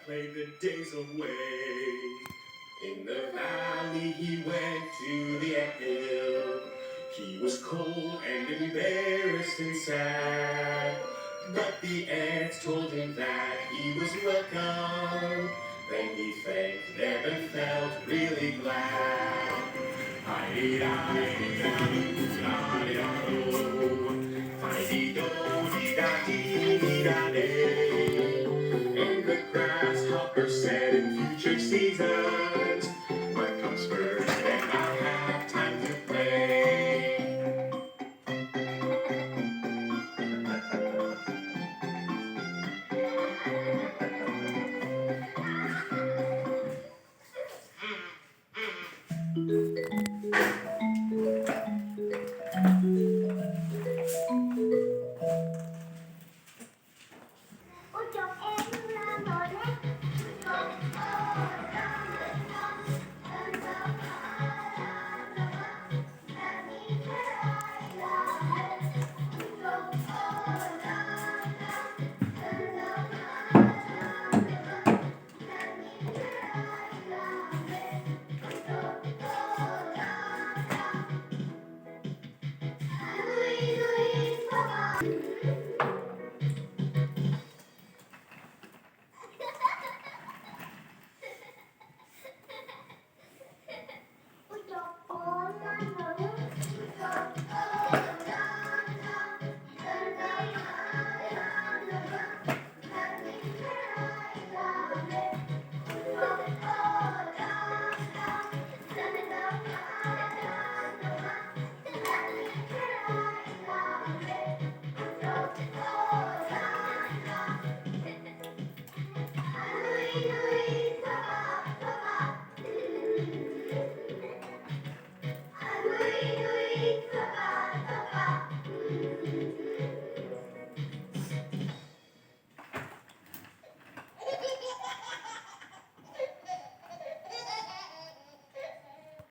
played the days away. In the valley he went to the anthill. He was cold and embarrassed and sad. But the ants told him that he was welcome. Then he thanked them and felt really glad. I